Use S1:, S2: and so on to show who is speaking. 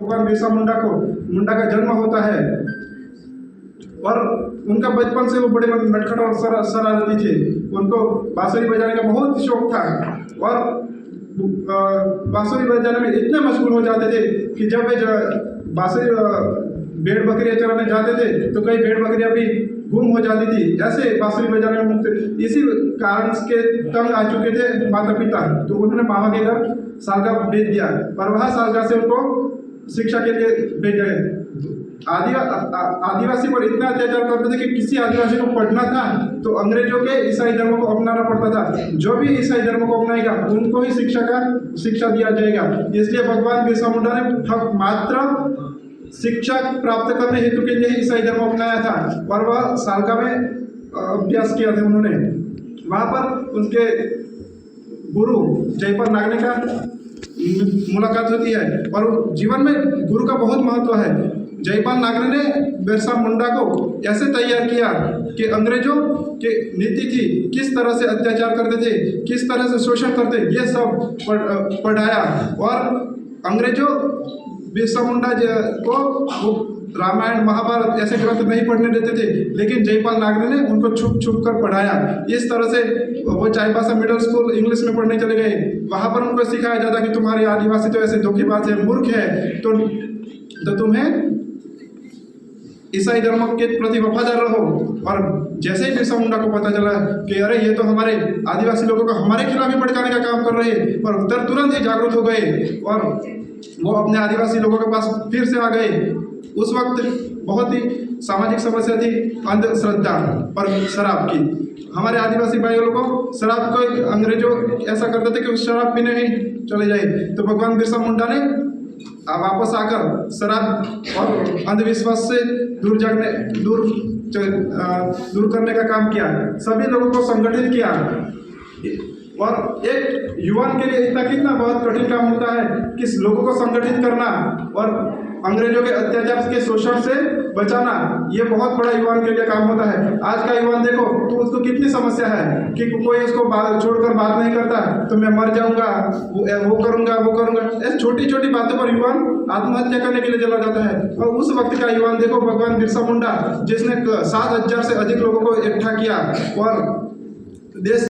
S1: भगवान बिरसा मुंडा का जन्म होता है और उनका बचपन से वो बड़े नटखट और शरारती थे। उनको बांसुरी बजाने का बहुत शौक था और बांसुरी बजाने में इतने मशगूल हो जाते थे कि जब वे बांसुरी भेड़ बकरियां चराने जाते थे तो कई भेड़ बकरियां भी गुम हो जाती थी। ऐसे बांसुरी बजाने में मुक्त इसी कारण के तंग आ चुके थे माता पिता, तो उन्होंने मामा के घर सालगा भेज दिया और वहाँ सालगा से उनको शिक्षा के लिए भेजा गया। आदिवासी पर इतना अत्याचार करते थे कि किसी आदिवासी को पढ़ना था तो अंग्रेजों के ईसाई धर्म को अपनाना पड़ता था। जो भी ईसाई धर्म को अपनाएगा उनको ही शिक्षा दिया जाएगा। इसलिए भगवान बिरसा मुंडा ने मात्र शिक्षा प्राप्त करने हेतु के लिए ईसाई धर्म अपनाया था और वह सालगा में अभ्यास किया था। उन्होंने वहाँ पर उनके गुरु जयपाल नागने का मुलाकात होती है और जीवन में गुरु का बहुत महत्व है। जयपाल नागरे ने बिरसा मुंडा को ऐसे तैयार किया कि अंग्रेजों की नीति थी, किस तरह से अत्याचार करते थे, किस तरह से शोषण करते, ये सब पढ़ाया और अंग्रेजों बिरसा मुंडा को वो रामायण महाभारत ऐसे ग्रंथ नहीं पढ़ने देते थे, लेकिन जयपाल नागरे ने उनको छुप कर पढ़ाया। इस तरह से वो चाईबासा मिडिल स्कूल इंग्लिश में पढ़ने चले गए। वहाँ पर उनको सिखाया जाता कि तुम्हारे आदिवासी तो ऐसे धोखेबाज है, मूर्ख है, तो तुम्हें ईसाई धर्म के प्रति वफादार रहो। और जैसे ही बिरसा मुंडा को पता चला कि अरे ये तो हमारे आदिवासी लोगों को हमारे खिलाफ ही भड़काने का काम कर रहे हैं, और तुरंत ही जागरूक हो गए और वो अपने आदिवासी लोगों के पास फिर से आ गए। उस वक्त बहुत ही सामाजिक समस्या थी अंधश्रद्धा और शराब की। हमारे आदिवासी भाइयों को शराब को अंग्रेजों ऐसा करते थे कि शराब पीने ही चले जाए, तो भगवान बिरसा मुंडा ने वापस आकर शराब और अंधविश्वास से दूर करने का काम किया। सभी लोगों को संगठित किया और एक युवान के लिए कितना बहुत कठिन काम होता है कि लोगों को संगठित करना और अंग्रेजों के अत्याचार के शोषण से बचाना, ये बहुत बड़ा युवान के लिए काम होता है। आज का युवान देखो तो उसको कितनी समस्या है कि कोई उसको छोड़कर बात नहीं करता, तो मैं मर जाऊंगा, वो करूंगा। ऐसी छोटी छोटी बातों पर युवान आत्महत्या करने के लिए चला जाता है। और उस वक्त का युवान देखो भगवान बिरसा मुंडा, जिसने 7,000 से अधिक लोगों को इकट्ठा किया और देश